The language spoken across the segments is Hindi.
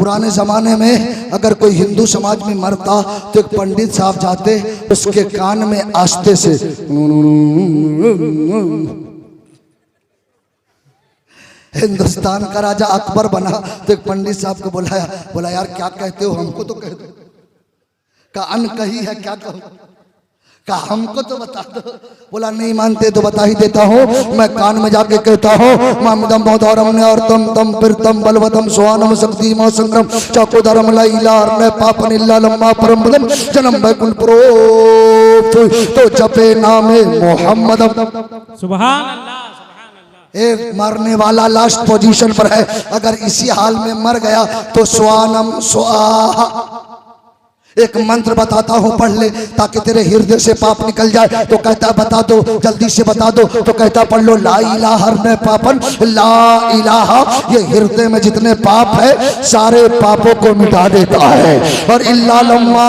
पुराने जमाने में अगर कोई हिंदू समाज में मरता तो एक पंडित साहब जाते, उसके कान में आस्ते से हिंदुस्तान का राजा अकबर बना तो एक पंडित साहब को बुलाया, बोला यार क्या कहते हो, हमको तो कह दो। का अन कही है, क्या कहूँ, का हमको तो बता दो। बोला नहीं मानते तो बता ही देता हूँ, मैं कान में जाके कहता हूँ मामदम बौद्धरम ने और तम फिर तम बलवतम सुहानम शक्ति मो संग्रम चाकोदरम लैलार ने पापन इल्ला लम्मा परम बलम जन्म बैकुल प्रो तो जपे नामे मोहम्मदम। सुभान अल्लाह। एक मरने वाला लास्ट पोजीशन पर है, अगर इसी हाल में मर गया तो स्वानम स्वाहा एक मंत्र बताता हूँ, पढ़ ले ताकि तेरे हृदय से पाप निकल जाए। तो कहता बता दो, जल्दी से बता दो। तो कहता पढ़ लो ला इलाहा में पापन ला इलाहा, ये हृदय में जितने पाप है सारे पापों को मिटा देता है, और इल्ला लम्मा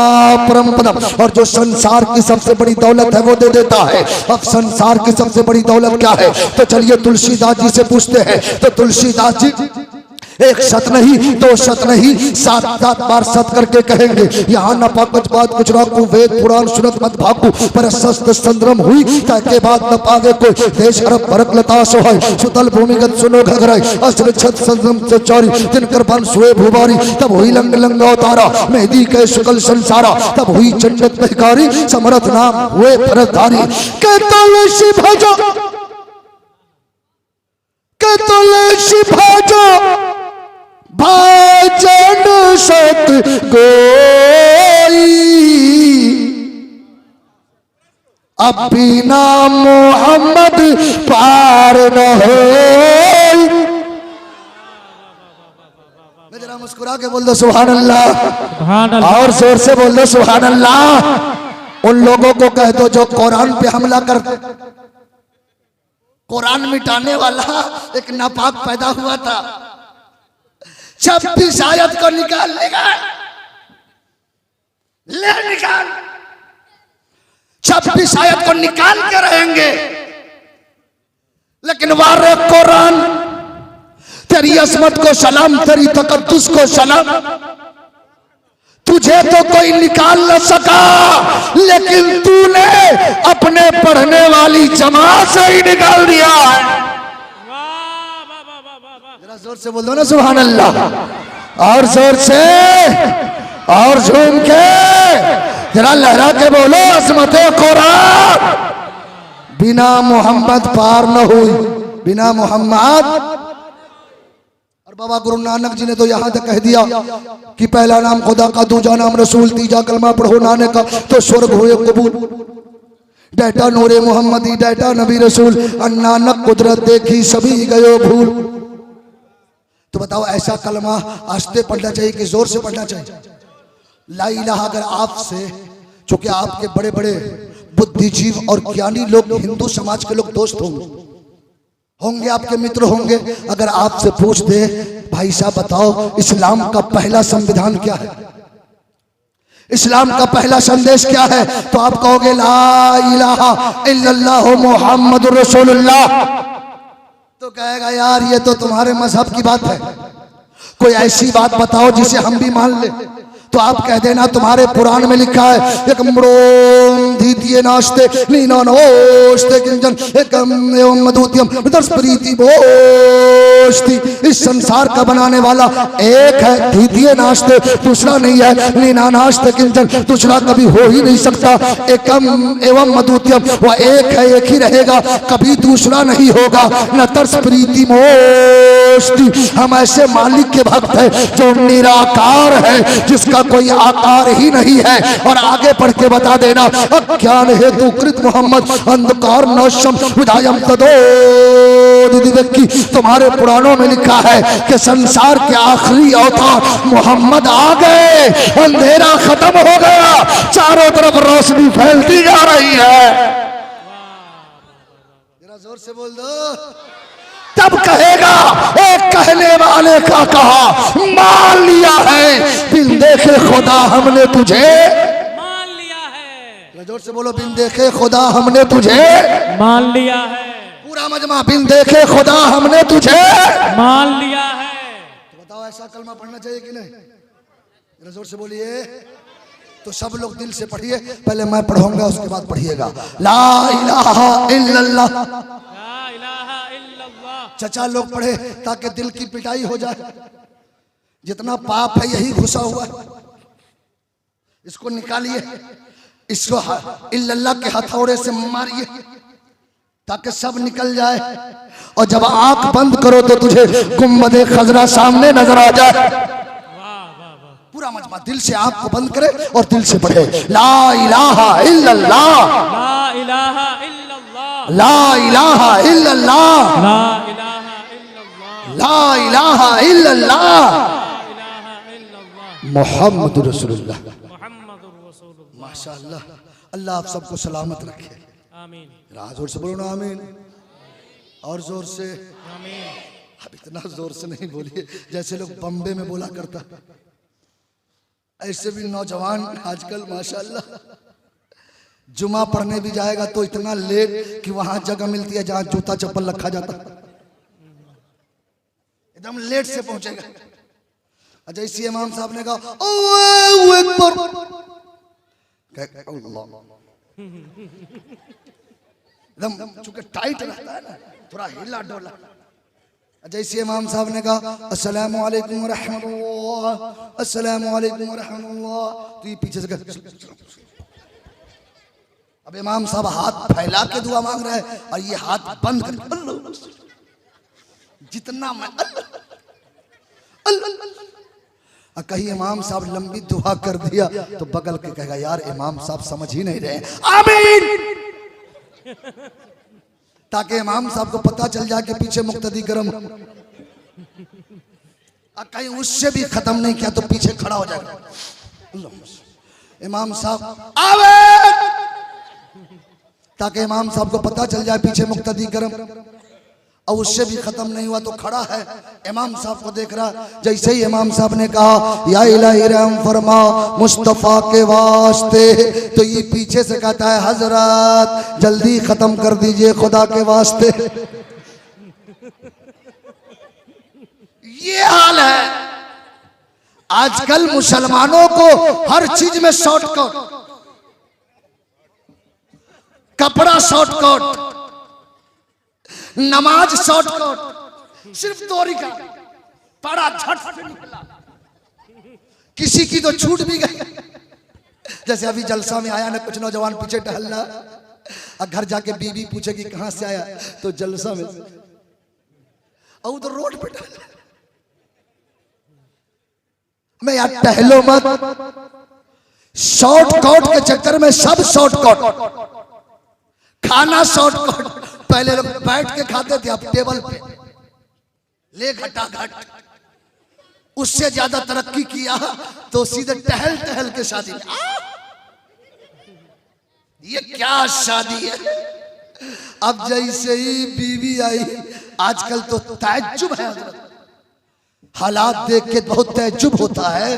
परम पदम, और जो संसार की सबसे बड़ी दौलत है वो दे देता है। अब संसार की सबसे बड़ी दौलत क्या है, तो चलिए तुलसीदास जी से पूछते हैं। तो तुलसीदास जी एक सत नहीं, दो सत नहीं, 7 बार सत करके कहेंगे। यहाँ न पाकच बात कुछ राकू, वेद पुराण सुनत मत भाकू, पर सस्त संद्रम हुई ताके बाद न पागे कोई, देश अरब भरत लता सोहाय, सुतल भूमिगत सुनो घगराई, अस्त्र छत संद्रम से चौरी, तिनकर बन सुए भूबारी, तब हुई लंग लंग अवतारा, मेहदी के शुक्ल संसारा, तब हुई चंडत महकारी, समरथ नाम हुए भरतधारी। के तुलसी भजो, के तुलसी भजो भजन सत गोई, अब बिना मोहम्मद पार न हो। जरा मुस्कुरा के बोल दो सुभान अल्लाह, और जोर से बोल दो सुभान अल्लाह। उन लोगों को कह दो जो कुरान पे हमला करते, कुरान मिटाने वाला एक नापाक पैदा हुआ था, 26 आयत को निकाल लेगा, ले निकाल, 26 आयत को निकाल के रहेंगे, लेकिन वारे कुरान तेरी असमत को सलाम, तेरी तकद्दुस को सलाम, तुझे तो कोई निकाल न सका, लेकिन तूने अपने पढ़ने वाली जमात से ही निकाल दिया है। जरा जोर से बोल दो ना सुभान अल्लाह, और जोर से और झूम के जरा लहरा के बोलो अज़मत कुरान। बिना मोहम्मद पार न हुई, बिना मोहम्मद। और बाबा गुरु नानक जी ने तो यहाँ तक कह दिया कि पहला नाम खुदा का, दूजा नाम रसूल, तीजा कलमा पढ़ो नानक का तो स्वर्ग हुए कबूल। डाटा नूरे मोहम्मदी, डाटा नबी रसूल, नानक कुदरत देखी सभी गयो भूल। तो बताओ ऐसा कलमा आस्ते पढ़ना चाहिए कि जोर से पढ़ना चाहिए? ला इलाहा अगर आपसे, चूंकि आपके बड़े बड़े बुद्धिजीव और ज्ञानी लोग हिंदू समाज के लोग दोस्त होंगे, आपके मित्र होंगे, अगर आपसे पूछ दे भाई साहब बताओ इस्लाम का पहला संविधान क्या है, इस्लाम का पहला संदेश क्या है, तो आप कहोगे ला इलाहा इल्लल्लाहु मुहम्मदुर रसूलुल्लाह। तो कहेगा यार ये तो तुम्हारे मजहब की बात है, कोई ऐसी बात बताओ जिसे हम भी मान ले। तो आप कह देना तुम्हारे पुराण में लिखा है एक मृोम धीतिये नाश्ते नीना नोश्ते किंजन एकम एवं मधुत्यम दर्श प्रीति बोश्ती। इस संसार का बनाने वाला एक है, धीतिये नाश्ते दूसरा नहीं है, नीना नाश्ते किंजन दूसरा कभी हो ही नहीं सकता, एकम एवं मधुत्यम वह एक है, एक ही रहेगा, कभी दूसरा नहीं होगा। न तर्स प्रीति मोश्ती, हम ऐसे मालिक के भक्त हैं जो निराकार है, जिसका कोई आकार ही नहीं है। और आगे पढ़ के बता देना अज्ञान हेतु कृत मोहम्मद अंधकार नौशम विधायम तदो दिव्यकी। तुम्हारे पुराणों में लिखा है कि संसार के आखिरी अवतार मोहम्मद आ गए, अंधेरा खत्म हो गया, चारों तरफ रोशनी फैलती जा रही है। जरा जोर से बोल दो। तब कहेगा एक कहने वाले का कहा मान लिया है, बिन देखे खुदा हमने तुझे मान लिया है। जोर से बोलो बिन देखे खुदा हमने तुझे मान लिया है। पूरा मजमा बिन देखे खुदा हमने तुझे मान लिया है। तो बताओ बताओ ऐसा कलमा पढ़ना चाहिए कि नहीं? जरा जोर से बोलिए। तो सब लोग दिल से पढ़िए, पहले मैं पढ़ूंगा उसके बाद पढ़िएगा। ला इलाहा इल्लल्लाह, ला इलाहा इल्लल्लाह। चचा लोग पढ़े ताकि दिल की पिटाई हो जाए। जितना पाप है यही घुसा हुआ है, इसको निकालिए, इसको इल्लल्लाह के हथौड़े से मारिए ताकि सब निकल जाए। और जब आंख बंद करो तो तुझे गुम्बदे खजरा सामने नजर आ जाए। पूरा मजमा दिल से आंख को बंद करे और दिल से पढ़े ला इलाहा इल्लल्लाह, ला इलाहा इल्लल्लाह, ला इलाहा इल्लल्लाह, ला इलाहा इल्लल्लाह, ला इलाहा इल्लल्लाह, ला इलाहा इल्लल्लाह, मोहम्मद रसूलुल्लाह। मुहम्मदुर रसूलुल्लाह। माशाअल्लाह, अल्लाह आप सबको सलामत रखे। आमीन, जोर से बोलो ना आमीन। और जोर से। आमीन। अब इतना जोर से नहीं बोलिए जैसे लोग बम्बे में बोला करता। ऐसे भी नौजवान आजकल माशाअल्लाह जुमा पढ़ने भी जाएगा तो इतना लेट कि वहां जगह मिलती है जहां जूता चप्पल रखा जाता, एकदम लेट से पहुंचेगा। जैसे इमाम साहब ने कहा अल्लाहु अकबर, एकदम चूंकि टाइट रहता है ना, थोड़ा हिला डोला। जैसे इमाम साहब ने कहा अस्सलामु अलैकुम व रहमतुल्लाह, अस्सलामु अलैकुम व रहमतुल्लाह, तो ये पीछे से अब इमाम साहब हाथ फैला के दुआ मांग रहे हैं और ये हाथ बंद कर अल्लाह, जितना मैं अल्लाह, कहीं इमाम साहब लंबी दुआ कर दिया तो बगल के कहेगा यार इमाम साहब समझ ही नहीं रहे। आमीन, ताकि इमाम साहब को पता चल जाए कि पीछे मुक्तदी गरम। कहीं उससे भी खत्म नहीं किया तो पीछे खड़ा हो जाएगा। इमाम साहब आवे, ताकि इमाम साहब को पता चल जाए पीछे मुक्तदी गरम। और उससे भी खत्म नहीं हुआ तो खड़ा है, इमाम साहब को देख रहा। जैसे ही इमाम साहब ने कहा या इलाही रहम फरमा मुस्तफा के वास्ते, तो ये पीछे से कहता है हजरत जल्दी खत्म कर दीजिए खुदा के वास्ते। ये हाल है आजकल मुसलमानों को, हर चीज में शॉर्टकट, कपड़ा शॉर्टकट, नमाज शॉर्टकट, सिर्फ तोरी का पड़ा झट से निकला। किसी की तो छूट भी गई। जैसे अभी जलसा में आया ना, कुछ नौजवान पीछे टहलना, और घर जाके बीवी पूछेगी कहां से आया, तो जलसा में, और उधर रोड पे टहल। मैं यार टहलो मत, शॉर्टकट के चक्कर में सब शॉर्टकट, खाना शॉर्टकट। पहले लोग बैठ के खाते थे, अब टेबल पे ले घटा घट। उससे ज्यादा तरक्की किया तो सीधे टहल टहल के शादी। ये क्या शादी है। अब जैसे ही बीवी आई, आजकल तो ताज्जुब है, हालात देख के बहुत ताज्जुब होता है।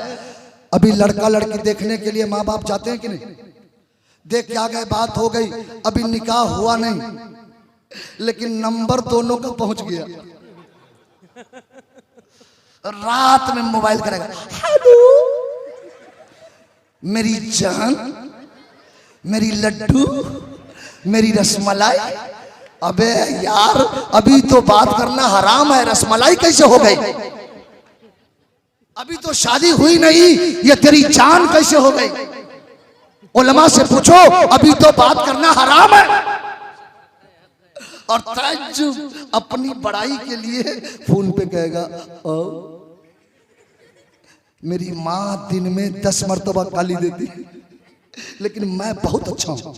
अभी लड़का लड़की देखने के लिए माँ बाप जाते हैं कि नहीं, देख के आ गए, बात हो गई, अभी निकाह हुआ नहीं, लेकिन नंबर दोनों का पहुंच गया। रात में मोबाइल करेगा, हेलो मेरी जान, मेरी लड्डू, मेरी रसमलाई। अबे यार अभी तो बात करना हराम है, रसमलाई कैसे हो गई? अभी तो शादी हुई नहीं, ये तेरी जान कैसे हो गई? उलमा से पूछो, अभी तो बात करना हराम है। और ताज्जुब अपनी बड़ाई के लिए फोन पे कहेगा मेरी माँ दिन में 10 मरतबा गाली देती, लेकिन मैं बहुत अच्छा हूं।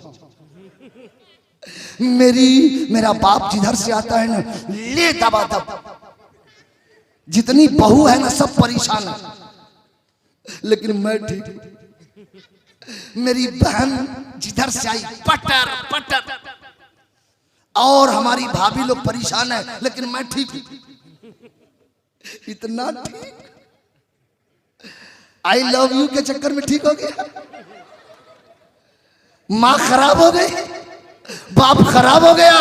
मेरा बाप जिधर से आता है ना, ले दबा दब, जितनी बहू है ना सब परेशान है, लेकिन मैं ठीक। मेरी बहन जिधर से आई पटर पटर, और हमारी भाभी लोग परेशान है, लेकिन मैं ठीक हूं। इतना ठीक, आई लव यू के चक्कर में ठीक हो गया। माँ खराब हो गई, बाप खराब हो गया,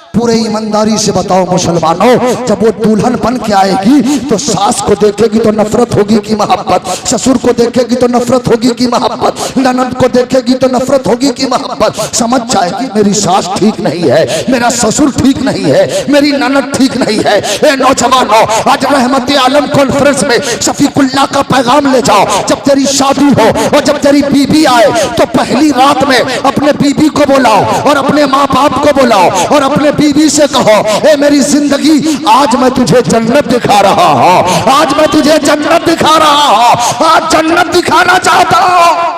पूरे ईमानदारी से बताओ मुसलमानों, जब वो दुल्हन बन के आएगी तो सास को देखेगी तो नफरत होगी कि मोहब्बत, ससुर को देखेगी तो नफरत होगी कि मोहब्बत, ननद को देखेगी तो नफरत होगी कि मोहब्बत। समझ जाएगी मेरी सास ठीक नहीं है, मेरा ससुर ठीक नहीं है, मेरी ननद ठीक नहीं है। ए नौजवानों, आज रहमत आलम कॉन्फ्रेंस में शफीकुल्लाह का पैगाम ले जाओ। जब तेरी शादी हो और जब तेरी बीबी आए तो पहली रात में अपने बीबी को बुलाओ और अपने माँ बाप को बुलाओ और अपने बीवी से कहो, ए मेरी जिंदगी, आज मैं तुझे जन्नत दिखा रहा हूँ, आज मैं तुझे जन्नत दिखा रहा हूँ, आज जन्नत दिखाना चाहता हूँ।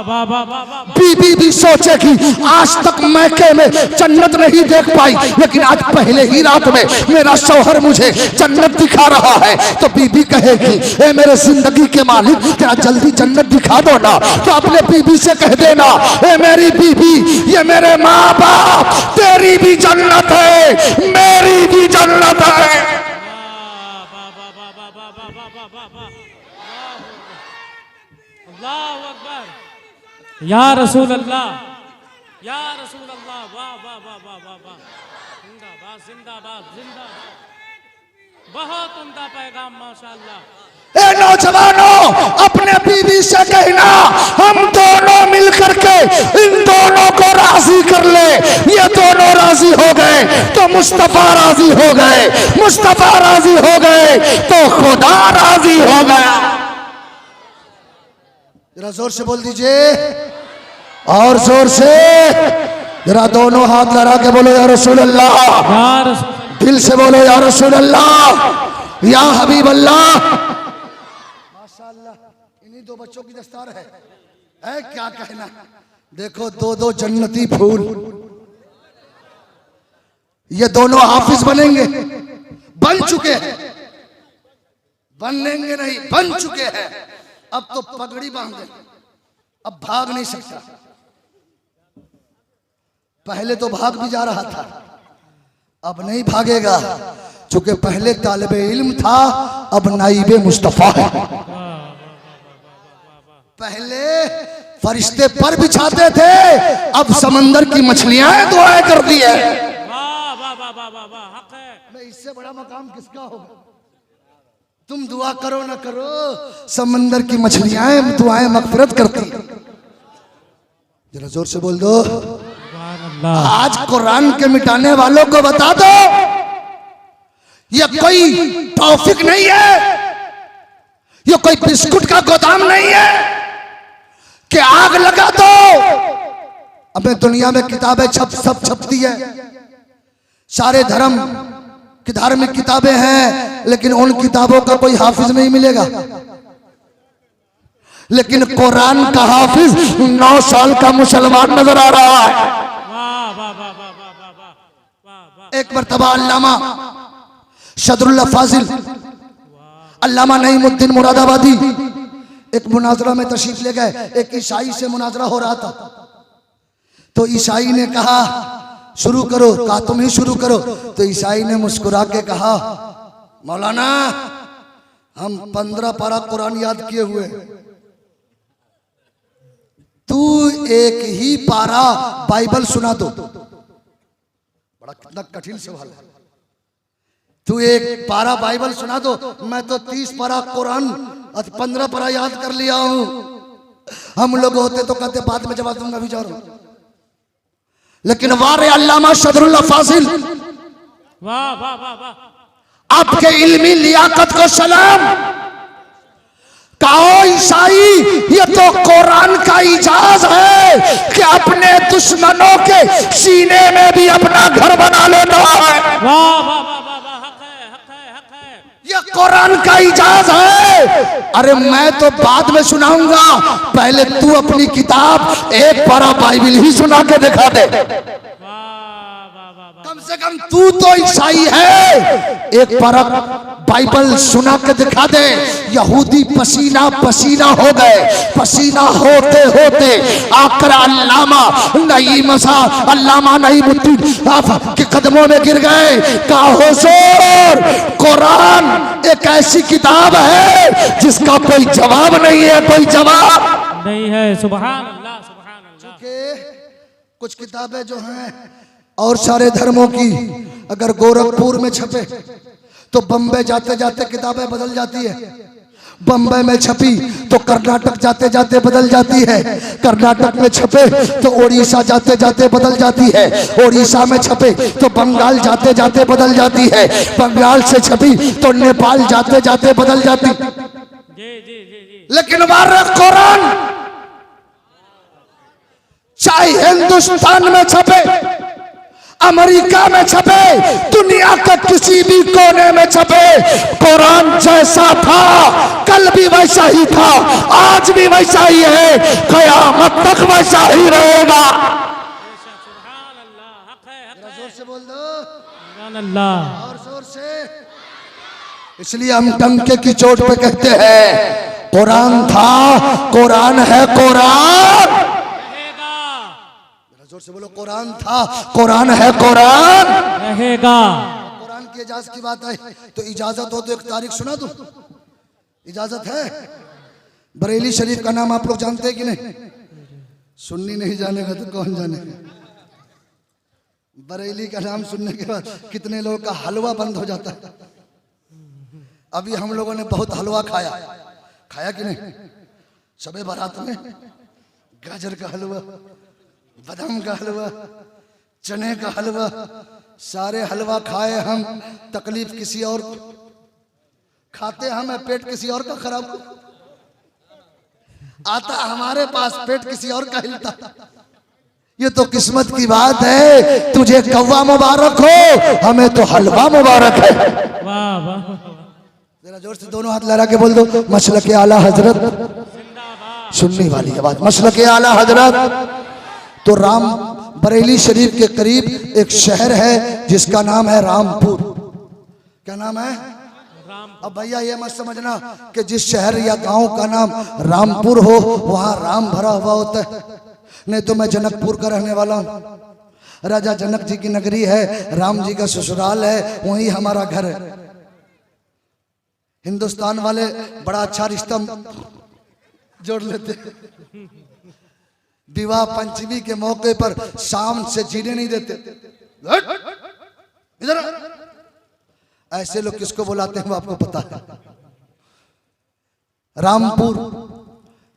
बीबी भी सोचेगी आज तक मैके में जन्नत नहीं देख पाई, लेकिन आज पहले ही रात में मेरा शौहर मुझे जन्नत दिखा रहा है। तो बीबी कहेगी, ए मेरे जिंदगी के मालिक, तेरा जल्दी जन्नत दिखा दो ना। तो अपने बीबी से कह देना, ए मेरी बीबी, ये मेरे माँ बाप, तेरी भी जन्नत है, मेरी भी जन्नत है। या रसूल अल्लाह, या रसूल अल्लाह, वाह वाह वाह वाह वाह वाह, जिंदाबाद जिंदाबाद जिंदाबाद, बहुत उम्दा पैगाम माशाअल्लाह। ए नौजवानों, अपने बीवी से कहना, हम दोनों मिलकर के इन दोनों को राजी कर ले। ये दोनों राजी हो गए तो मुस्तफा राजी हो गए, मुस्तफा राजी हो गए तो खुदा राजी हो गया। जरा जोर से बोल दीजिए, और जोर से जरा दोनों हाथ लगा के बोलो या रसूल अल्लाह, दिल से बोलो या रसूल अल्लाह, या हबीब अल्लाह। माशाअल्लाह, इन्हीं दो बच्चों की दस्तार है क्या कहना। देखो दो दो जन्नती फूल, ये दोनों हाफिज बनेंगे, बन चुके हैं, बनेंगे नहीं, बन चुके हैं। अब तो पगड़ी बांधे, अब भाग नहीं सकता। पहले तो भाग भी जा रहा था, अब नहीं भागेगा, चूंकि पहले तालिबे इल्म था, अब नाइबे मुस्तफा है। पहले फरिश्ते पर बिछाते थे, अब समंदर की मछलियां दुआएं कर दी है। मैं इससे बड़ा मकाम किसका होगा। तुम दुआ करो ना करो, समंदर की मछलियां दुआएं मगफिरत करती। जरा जोर से बोल दो, आज कुरान के मिटाने वालों को बता दो, ये कोई तौफीक नहीं है, ये कोई बिस्कुट का गोदाम नहीं है कि आग लगा दो। अबे दुनिया में किताबें सब छपती है, सारे धर्म की धार्मिक किताबें हैं, लेकिन उन किताबों का कोई हाफिज नहीं मिलेगा। लेकिन कुरान का हाफिज 9 साल का मुसलमान नजर आ रहा है। एक मरतबा अल्लामा शदरुल्लाह फाजिल, अल्लामा नईमुद्दीन मुरादाबादी एक मुनाजरा में तशरीफ ले गए। एक ईसाई से मुनाजरा हो रहा था, तो ईसाई ने कहा शुरू करो, कहा तुम ही शुरू करो। तो ईसाई ने मुस्कुरा के कहा, मौलाना हम 15 पारा कुरान याद किए हुए, तू एक ही पारा बाइबल सुना दो। बड़ा कितना कठिन सवाल है, तू एक पारा बाइबल सुना दो, मैं तो 30 पारा कुरान 15 पारा याद कर लिया हूं। हम लोग होते तो कहते बाद में जवाब दूंगा, विचारो। लेकिन वारे अल्लामा शदरुल्लाह फाजिल, वाह वाह वाह वाह, आपके इल्मी लियाकत को सलाम। कहो ईसाई, ये तो कुरान का इजाज है कि अपने दुश्मनों के सीने में भी अपना घर बना लेना है। वाह वाह वाह वाह, हक है हक है हक है, ये कुरान का इजाज है। अरे मैं तो बाद में सुनाऊंगा, पहले तू अपनी किताब एक पारा बाइबल ही सुना के दिखा दे। कम से कम तू तो ईसाई है, एक पारा बाइबल सुना के दिखा दे। यहूदी पसीना पसीना हो गए, पसीना होते होते आकर अल्लामा नईमुद्दीन के कदमों में गिर गए। कहा हुजूर, कुरान एक ऐसी किताब है जिसका कोई जवाब नहीं है, कोई जवाब नहीं है। सुभान अल्लाह सुभान अल्लाह। कुछ किताबें जो हैं और सारे धर्मों की अगर गोरखपुर में छपे तो बम्बई जाते जाते किताबें बदल जाती है, बम्बई में छपी तो कर्नाटक जाते जाते बदल जाती है, कर्नाटक में छपे तो ओडिशा जाते जाते बदल जाती है, ओडिशा में छपे तो बंगाल जाते जाते बदल जाती है, बंगाल से छपी तो नेपाल जाते जाते बदल जाती। जी जी जी जी। लेकिन हमारा कुरान चाहे हिंदुस्तान में छपे, अमेरिका में छपे, दुनिया के किसी भी कोने में छपे, कुरान जैसा था कल भी वैसा ही था, आज भी वैसा ही है, क़यामत तक वैसा ही रहेगा। सुभान अल्लाह, हक है, हक है। जोर से बोल दो, सुभान अल्लाह। और जोर से। इसलिए हम टंके की चोट पे कहते हैं कुरान था, कुरान है, कुरान जोर से बोलो, कुरान था, कुरान है, कुरान रहेगा। कुरान की इजाजत की बात है तो इजाजत हो तो एक तारीख सुना दूं, इजाजत है। बरेली शरीफ का नाम आप लोग जानते हैं कि नहीं? सुन्नी नहीं जानेगा तो कौन जानेगा? बरेली का नाम सुनने के बाद कितने लोगों का हलवा बंद हो जाता है। अभी हम लोगों ने बहुत हलवा खाया, खाया कि नहीं? शबे बारात में गाजर का हलवा, बादाम का हलवा, चने का हलवा, सारे हलवा खाए हम। तकलीफ किसी और को, खाते हम, पेट किसी और का खराब आता हमारे पास, पेट किसी और का हिलता। ये तो किस्मत की बात है। तुझे कौवा मुबारक हो, हमें तो हलवा मुबारक है। वाह वाह। जरा जोर से दोनों हाथ लहरा के बोल दो, मसलक आला हजरत। सुनने वाली आवाज, मसलक आला हजरत। तो राम बरेली शरीफ के करीब एक शहर है जिसका नाम है रामपुर। क्या नाम है? अब भैया ये मत समझना कि जिस शहर या गांव का नाम रामपुर हो वहां राम भरा हुआ होता है, नहीं तो मैं जनकपुर का रहने वाला हूं। राजा जनक जी की नगरी है, राम जी का ससुराल है, वहीं हमारा घर है। हिंदुस्तान वाले बड़ा अच्छा रिश्ता जोड़ लेते, विवाह पंचमी के मौके पर शाम से जीने नहीं देते। इधर ऐसे लोग किसको बुलाते हैं वो आपको पता है। रामपुर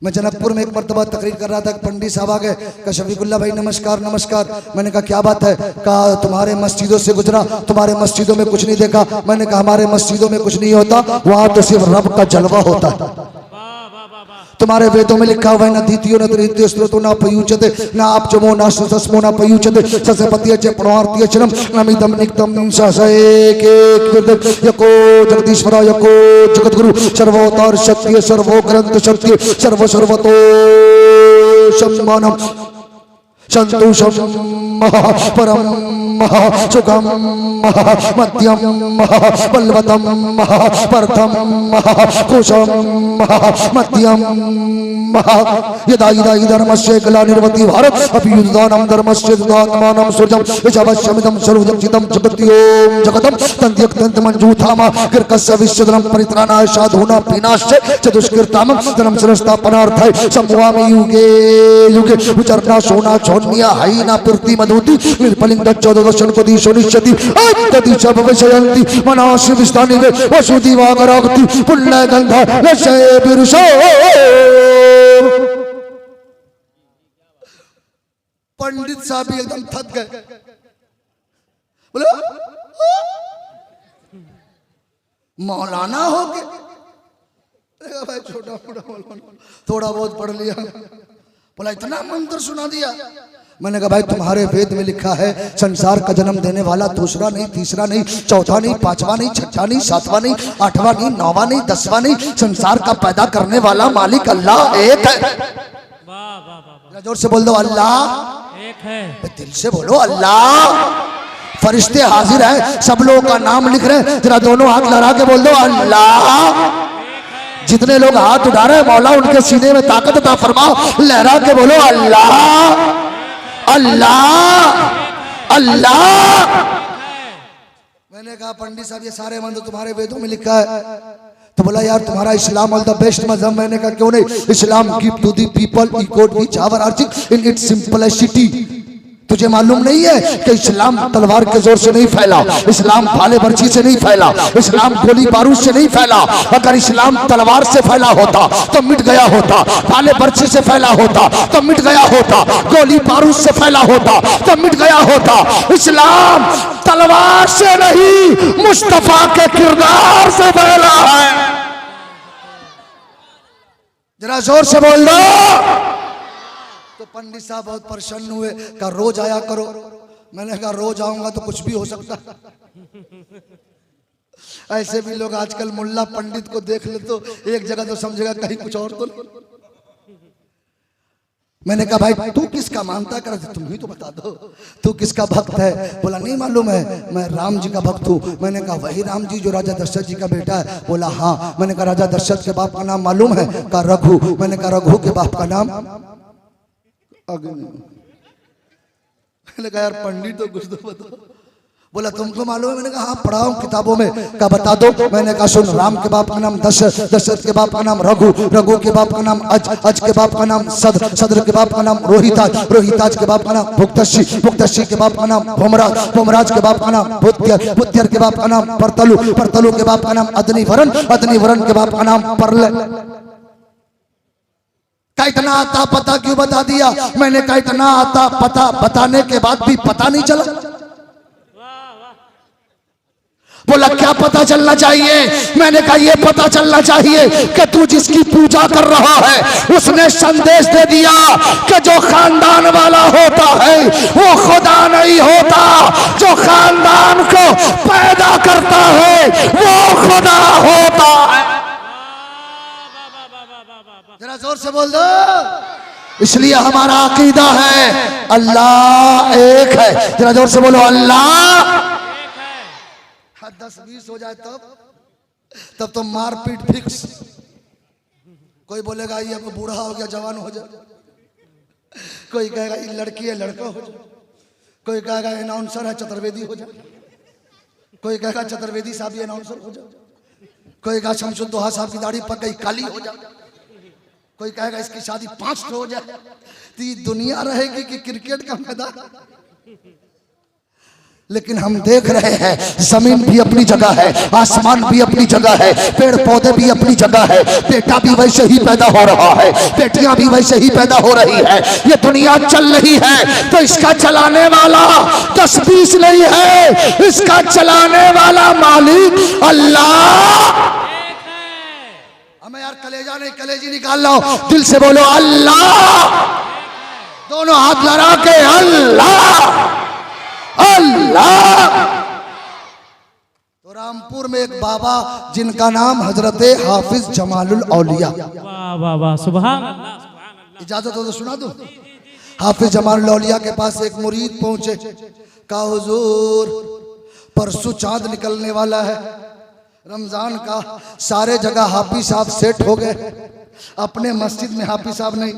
मैं जनकपुर में एक मर्तबा तकरीर कर रहा था, पंडित साहब आ गए, कहा शफीकुल्ला भाई नमस्कार नमस्कार। मैंने कहा क्या बात है? कहा तुम्हारे मस्जिदों से गुजरा, तुम्हारे मस्जिदों में कुछ नहीं देखा। मैंने कहा हमारे मस्जिदों में कुछ नहीं होता, वहां तो सिर्फ रब का जलवा होता है। तुम्हारे वेदों में लिखा हुआ है, न द्वितीयो न तृतीयो स्त्रोतो न पयुज्यते न आपचमो न सस्मो न पयुज्यते सस्यपतिय च प्रणवार्तिय चरम नमिदम निक्तम सहसेके यको जगदीश्वर यको जगद्गुरु सर्वोत्तर सत्य सर्वो ग्रंथ सत्य सर्व सर्वतो सम्मानम संतोषम परम सुखम मध्यम बलवतम परथम कुशम मध्यम यदा यदा धर्मस्य ग्लानिर्भवति भारत अपि युद्धदानं धर्मस्य तदात्मानं सृजं यशवश्यमिदं सर्वजगतं जगत्यों जगतं तन्त्यक्तन्तमञ्जूथामा किर्कस्य विश्वधनं परित्राणाय साधूनां विनाश्य चतुष्कृतां धर्म संस्थापनार्थाय संभवामि युगे युगे विचरणा सोना छोन्या हाइना प्रति मधुति निर्पलिंग चौदशन को दी सोनिष्यति तदि सब विषयन्ति मनासि विस्तानि वे वसुधि वागरागति पुण्य गंधा लशय बिरुषो। पंडित साहब भी एकदम थक गए, बोले मौलाना हो के भाई छोटा मोटा मौलाना थोड़ा बहुत पढ़ लिया, बोला इतना मंत्र सुना दिया। मैंने कहा भाई तुम्हारे वेद में लिखा है संसार का जन्म देने वाला दूसरा नहीं, तीसरा नहीं, चौथा नहीं, पांचवा नहीं, छठा नहीं, सातवां नहीं, आठवां नहीं, नौवां नहीं, 10वां नहीं, संसार का पैदा करने वाला मालिक अल्लाह एक है। वाह वाह वाह। जोर से बोल दो अल्लाह एक है। दिल से बोलो अल्लाह। फरिश्ते हाजिर हैं, सब लोगों का नाम लिख रहे हैं, जरा दोनों हाथ लहरा के बोल दो अल्लाह। जितने लोग हाथ उठा रहे हैं मौला उनके सीने में ताकत अता फरमाओ, लहरा के बोलो अल्लाह अल्लाह अल्लाह। मैंने कहा पंडित साहब ये सारे मंत्र तुम्हारे वेदों में लिखा है, तो बोला यार तुम्हारा इस्लाम ऑल द बेस्ट मजहब। मैंने कहा क्यों नहीं, Islam give to the people equal which our urging in its simplicity. तुझे मालूम नहीं है कि इस्लाम तलवार के जोर से नहीं फैला, इस्लाम भाले बर्छी से नहीं फैला, इस्लाम गोली बारूद से नहीं फैला। अगर इस्लाम तलवार से फैला होता तो मिट गया होता, भाले बर्छी से फैला होता तो मिट गया होता, गोली बारूद से फैला होता तो मिट गया होता। इस्लाम तलवार से नहीं, मुस्तफा के किरदार से फैला है। जरा जोर से बोल दो। तो पंडित साहब बहुत प्रसन्न हुए, कहा रोज आया करो। मैंने कहा रोज आऊंगा तो कुछ भी हो सकता। ऐसे भी लोग आजकल मुल्ला पंडित को देख ले तो एक जगह तो समझेगा कहीं कुछ और तो नहीं। मैंने कहा भाई तू किसका मानता कर, तुम ही तो बता दो, तू किसका भक्त है? बोला नहीं मालूम है, मैं राम जी का भक्त हूँ। मैंने कहा वही राम जी जो राजा दशरथ जी का बेटा है? बोला हाँ। मैंने कहा राजा दशरथ के बाप का नाम मालूम है? कहा रघु। मैंने कहा रघु के बाप का नाम? मैंने कहा यार पंडित तो कुछ तो बताओ। बोला तुमको मालूम है? मैंने कहा हाँ पढ़ा हूँ किताबों में। कहा बता दो। मैंने कहा सुन, राम के बाप का नाम दशरथ, दशरथ के बाप का नाम रघु, रघु के बाप का नाम अज, अज के बाप का नाम सद्र, सद्र के बाप का नाम रोहिताज, रोहिताज के बाप का नाम भुक्तशी, भुक्तशी के बाप का नाम भोमराज, भोमराज के बाप का नाम भुत्यर, भुत्यर के बाप का नाम परतलु, परतलु के बाप का नाम अग्निवरण, अग्निवरण के बाप का नाम परल। का इतना आता पता क्यों बता दिया? मैंने कहा इतना आता पता बताने के बाद भी पता नहीं चला। बोला क्या पता चलना चाहिए? मैंने कहा ये पता चलना चाहिए कि तू जिसकी पूजा कर रहा है उसने संदेश दे दिया कि जो खानदान वाला होता है वो खुदा नहीं होता, जो खानदान को पैदा करता है वो खुदा होता है। जरा जोर से बोल दो। इसलिए हमारा अकीदा है अल्लाह एक है। जरा जोर से बोलो अल्लाह। 10-20 हो जाए तब तो मारपीट फिक्स। कोई बोलेगा ये अब बूढ़ा हो गया जवान हो जाए, कोई कहेगा ये लड़की है लड़का हो जाए, कोई कहेगा अनाउंसर है चतुर्वेदी हो जाए, कोई कहेगा चतुर्वेदी साहब भी अनाउंसर हो जाए, कोई कहेगा शमसुद्दोहा साहब की दाढ़ी पक गई काली हो जाए, कोई कहेगा इसकी शादी 5 हो जाए। तो ये दुनिया रहेगी कि क्रिकेट का मैदान? लेकिन हम देख रहे हैं जमीन भी अपनी जगह है, आसमान भी अपनी जगह है, पेड़ पौधे भी अपनी जगह है, बेटा भी वैसे ही पैदा हो रहा है, बेटियां भी वैसे ही पैदा हो रही है। ये दुनिया चल रही है तो इसका चलाने वाला 10-20 नहीं है, इसका चलाने वाला मालिक अल्लाह। हमें यार कलेजा नहीं कलेजी निकाल लो, दिल से बोलो अल्लाह। दोनों हाथ लड़ा के अल्लाह अल्लाह। तो रामपुर में एक बाबा जिनका नाम हजरत हाफिज जमालुल औलिया, वाह वाह वाह सुभान अल्लाह सुभान अल्लाह। इजाजत हो तो सुना दूं। हाफिज जमालुल औलिया के पास एक मुरीद पहुंचे, कहा हुजूर परसों चांद निकलने वाला है रमजान का, सारे जगह हाफिज साहब सेट हो गए, अपने मस्जिद में हाफिज साहब नहीं।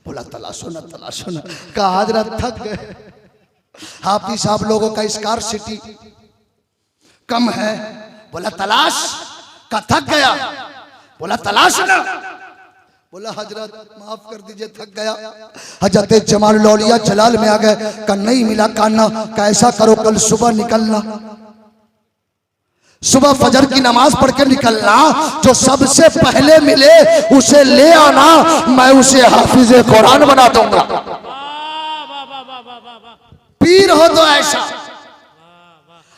बोला तलाशो ना तलाशो ना। कहा हजरत थक गए, हाफिज साहब लोगों का स्कार्सिटी कम है। बोला तलाश का, थक गया। बोला तलाश ना। बोला हजरत माफ कर दीजिए थक गया। हजरत जमालुल औलिया जलाल में आ गए, का नहीं मिला काना, का ऐसा करो कल सुबह निकलना, सुबह फजर की नमाज पढ़ के निकलना, जो सबसे पहले मिले उसे ले आना, मैं उसे हाफिज कुरान बना दूंगा। पीर हो तो ऐसा,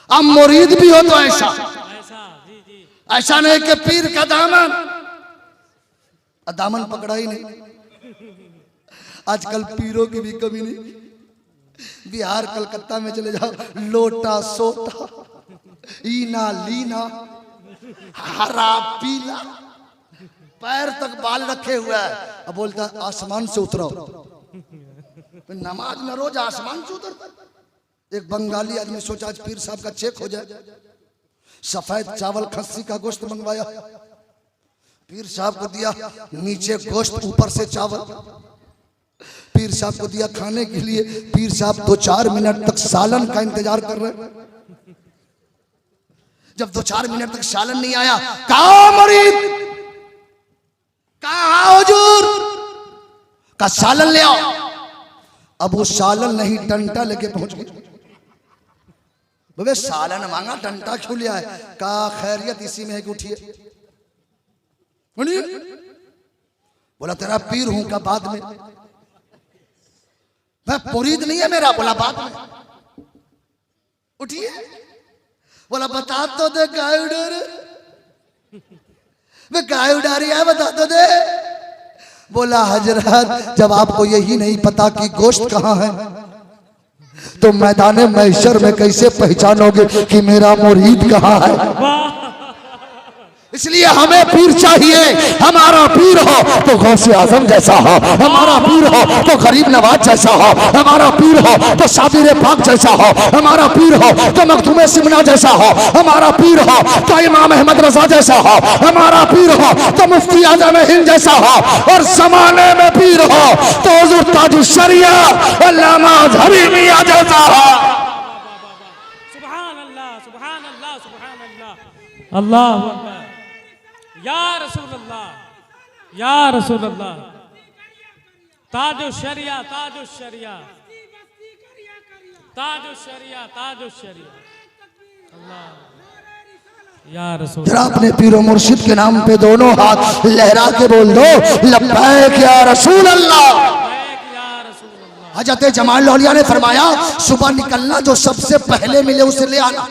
अब मुरीद भी हो तो ऐसा, ऐसा नहीं कि पीर का दामन दामन पकड़ा ही नहीं। आजकल पीरों की भी कमी नहीं। बिहार कलकत्ता में चले जाओ, लोटा सोटा ईना लीना हरा पीला, पैर तक बाल रखे हुआ है। अब बोलता है आसमान से उतरो, नमाज में रोज आसमान से उतरता। एक बंगाली आदमी सोचा आज पीर साहब का चेक हो जाए, सफेद चावल खस्सी का गोश्त मंगवाया, पीर साहब को दिया, नीचे गोश्त ऊपर से चावल। पीर साहब को दिया खाने के लिए, पीर साहब 2-4 मिनट तक सालन का इंतजार कर रहे। जब 2-4 मिनट तक सालन नहीं आया, कहा मरीद कहा हुजूर का सालन ले आओ। अब वो सालन नहीं टंटा लेके पहुंच गए। बोले सालन मांगा, टंटा क्यों लिया है? कहा खैरियत इसी में है कि उठिए। बोला तेरा पीर हूं का बाद में, मैं मुरीद नहीं है मेरा। बोला बाद में, उठिए। बोला बता तो दे गाय उड़ा रहे, वे गाय उड़ा रही है, बता तो दे। बोला हजरत जब आपको यही नहीं पता कि गोश्त कहाँ है तो मैदान महशर में कैसे पहचानोगे कि मेरा मुरीद कहाँ है? इसलिए हमें पीर चाहिए। हमारा पीर हो तो गौसे आजम जैसा हो, हमारा पीर हो तो गरीब नवाज जैसा हो, हमारा पीर हो तो साबिर पाक जैसा हो, हमारा पीर हो तो मखदूम सिमना जैसा हो, हमारा पीर हो तो इमाम अहमद रजा जैसा हो, हमारा पीर हो तो मुफ्ती आजम हिंद जैसा हो, और जमाने में पीर हो तो हुजूर ताजुल शरिया अल्लामा अज़हरी मियां जैसा हो। सुभान अल्लाह, सुभान अल्लाह, सुभान अल्लाह, अल्लाहु अकबर। या रसूल अल्लाह, या रसूल अल्लाह। ताजो शरिया, ताजो शरिया, ताजो शरिया, ताजो शरिया। अल्लाह या रसूल। जरा अपने पीरो मुर्शिद के नाम पे दोनों हाथ लहरा के बोल दो लब्बैक या रसूल अल्लाह। हजरत जमाल लौलिया ने फरमाया सुबह निकलना, जो सबसे पहले मिले उसे ले आना।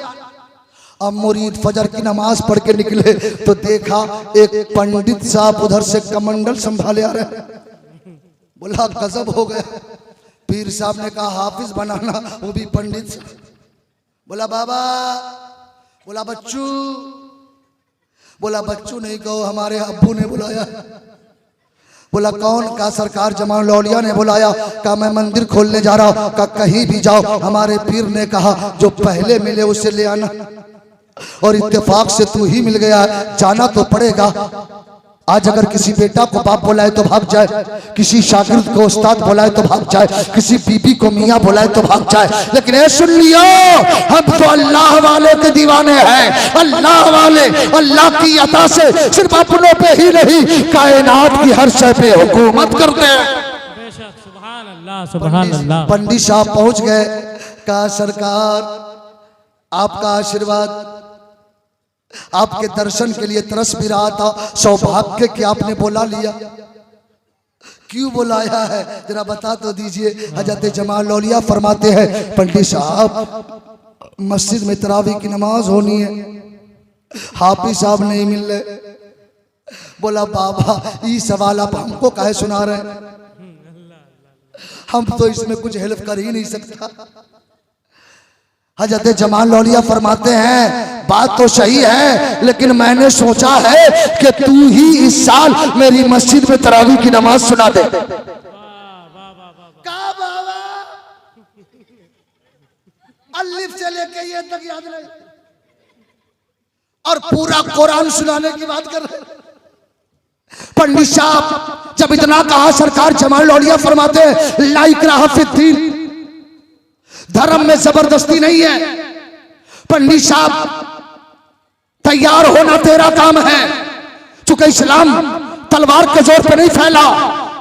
अब मुरीद फजर की नमाज पढ़ के निकले तो देखा एक पंडित साहब उधर से कमंडल संभाले आ रहे। बोला गजब हो गया। पीर साहब ने कहा हाफिज बनाना, वो भी पंडित साहब। बोला बाबा, बोला बच्चू, बोला बच्चू नहीं कहो, हमारे अब्बू ने बुलाया। बोला कौन? का सरकार जमाल लौलिया ने बुलाया। का मैं मंदिर खोलने जा रहा हूं। का कहीं भी जाओ हमारे पीर ने कहा जो पहले मिले उसे ले आना, और इत्तेफाक से तू ही मिल गया, जाना तो पड़ेगा। आज अगर किसी बेटा को बाप बुलाए तो भाग जाए, किसी शागिर्द को उस्ताद बुलाए तो भाग जाए, किसी बीबी को मियाँ बुलाए तो भाग जाए, लेकिन ऐ सुन लियो हम तो अल्लाह वाले के दीवाने हैं। अल्लाह वाले अल्लाह की अता से सिर्फ अपनों पे ही नहीं कायनात की हर शय पे हुकूमत करते हैं। बेशक, सुभान अल्लाह, सुभान अल्लाह। पंडित साहब पहुंच गए। कहा सरकार आपका आशीर्वाद, आपके दर्शन के लिए तरस भी रहा था, सौभाग्य कि आपने बुला लिया। क्यों बुलाया है जरा बता तो दीजिए। हजरत जमाल लौलिया फरमाते हैं पंडित साहब मस्जिद में तरावी की नमाज होनी है, हाफिज साहब नहीं मिल रहे। बोला बाबा ये सवाल आप हमको काहे सुना रहे हैं? हम तो इसमें कुछ हेल्प कर ही नहीं सकता। हजरत जमाल लौलिया फरमाते हैं बात तो सही है, लेकिन मैंने सोचा है कि तू ही इस साल मेरी मस्जिद में तरावी की नमाज सुना दे। अलिफ से लेके ये तक याद नहीं, और पूरा कुरान सुनाने की बात कर रहे। पंडित साहब जब इतना कहा सरकार जमाल लौलिया फरमाते हैं ला इकराह फिद्दीन, धर्म में जबरदस्ती नहीं है। पंडित साहब तैयार होना तेरा काम है, चूंकि इस्लाम तलवार के जोर पे नहीं फैला।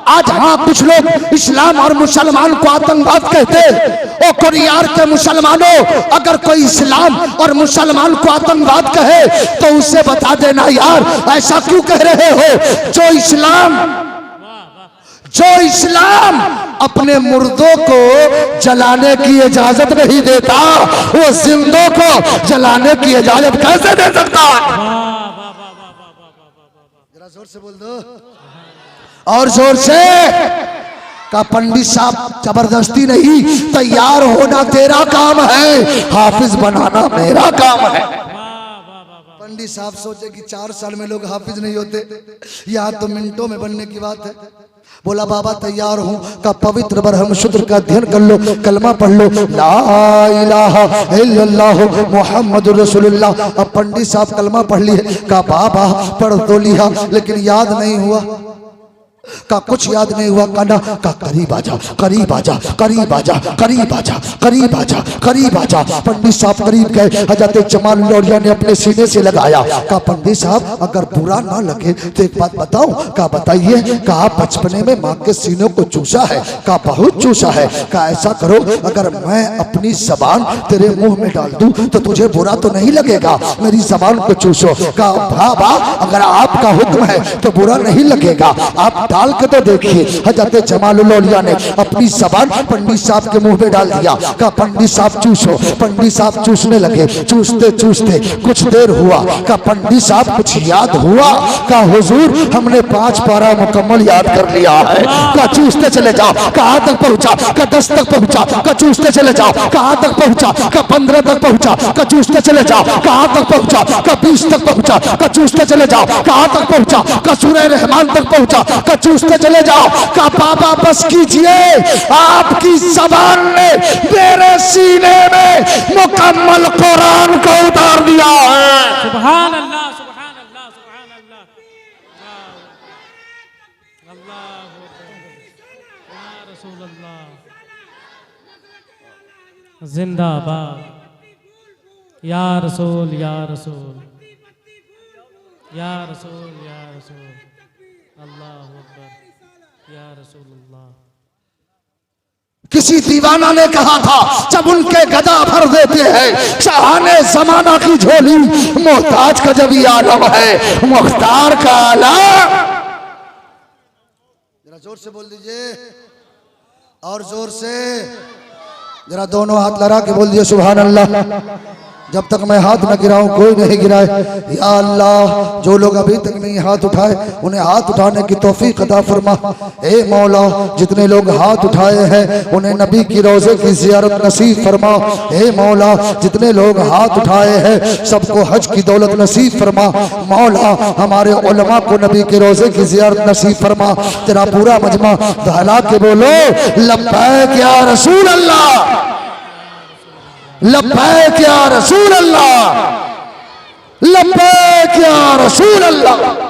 आज हाँ कुछ लोग इस्लाम और मुसलमान को आतंकवाद कहते। ओ कुरियार के मुसलमानों, अगर कोई इस्लाम और मुसलमान को आतंकवाद कहे तो उसे बता देना यार ऐसा क्यों कह रहे हो। जो इस्लाम अपने मुर्दों को जलाने की इजाजत नहीं देता, वो जिंदों को जलाने की इजाजत कैसे दे सकता है? जरा जोर से बोल दो, और जोर से। का पंडित साहब जबरदस्ती नहीं, तैयार होना तेरा काम है, हाफिज बनाना मेरा काम है। पंडित साहब सोचे कि 4 साल में लोग हाफिज नहीं होते, यहाँ तो मिनटों में बनने की बात है। बोला बाबा तैयार हूँ। का पवित्र बरहम शुद्र का अध्ययन कर लो, कलमा पढ़ लो, ला इलाहा इल्लल्लाह मुहम्मदुर रसूलुल्लाह। अब पंडित साहब कलमा पढ़ लिए। का बाबा पढ़ तो लिया लेकिन याद नहीं हुआ। का कुछ याद नहीं हुआ, काना का करीब आजा, करीब आजा, करीब आजा, करीब आजा, करीब आजा, करीब आजा। पंडित साहब करीब गए, हजरत जमाल लौरिया ने अपने सीने से लगाया। का पंडित साहब अगर बुरा ना लगे तो एक बात बताऊं? का बताइए। का आप बचपने में माँ के सीनों को चूसा है? का बहुत चूसा है। का ऐसा करो, अगर मैं अपनी जबान तेरे मुंह में डाल दूं तो तुझे बुरा तो नहीं लगेगा? मेरी जबान को चूसो। का बाबा अगर आपका हुक्म है तो बुरा नहीं लगेगा, आप डाल के तो देखिए। हजरत जमालुल औलिया ने अपनी जबान पंडित साहब के मुंह में डाल दिया। का पंडित साहब चूसो। पंडित साहब चूसने लगे। चूसते चूसते कुछ देर हुआ। का पंडित साहब कुछ याद हुआ? का हुजूर हमने 5 पारा मुकम्मल याद कर लिया है। का चूसते चले जाओ। कहाँ तक पहुंचा? का 10 तक पहुंचा। का चूसते चले जाओ। कहाँ तक पहुंचा? का 15 तक पहुंचा। का चूसते चले जाओ। कहाँ तक पहुंचा? का 20 तक पहुंचा। का चूसते चले जाओ। कहाँ तक पहुंचा? का सूरह रहमान तक पहुंचा। का चूसते चले जाओ। का बाबा बस कीजिए, आपकी जबान ने मेरे सीने में मुकम्मल कुरान को उतार दिया है। सुभान अल्लाह, सुभान अल्लाह, सुभान अल्लाह, अल्लाह या रसूल अल्लाह, जिंदाबाद या रसूल, या रसूल, या रसूल, या रसूल, अल्लाह अकबर, या रसूल अल्लाह। किसी दीवाना ने कहा था जब उनके गदा भर देते हैं शाहाने जमाना की झोली, मोहताज का जब ये आलम है मुख्तार का आलम। जरा जोर से बोल दीजिए, और जोर से जरा दोनों हाथ लगा के बोल दिए सुभान अल्लाह। जब तक मैं हाथ न गिराऊं कोई नहीं गिराए। या अल्लाह, जो लोग अभी तक नहीं हाथ उठाए उन्हें हाथ उठाने की तौफीक अता फरमा। ए मौला, जितने लोग हाथ उठाए हैं उन्हें नबी की रोज़े की ज़ियारत नसीब फरमा। ए मौला, जितने लोग हाथ उठाए हैं सबको हज की दौलत नसीब फरमा। मौला, हमारे उलमा को नबी के रोज़े की ज़ियारत नसीब फरमा। तेरा पूरा मजमा दहला के बोलो लब्बैक या रसूल अल्लाह, लब्बैक या रसूल अल्लाह, लब्बैक या रसूल अल्लाह।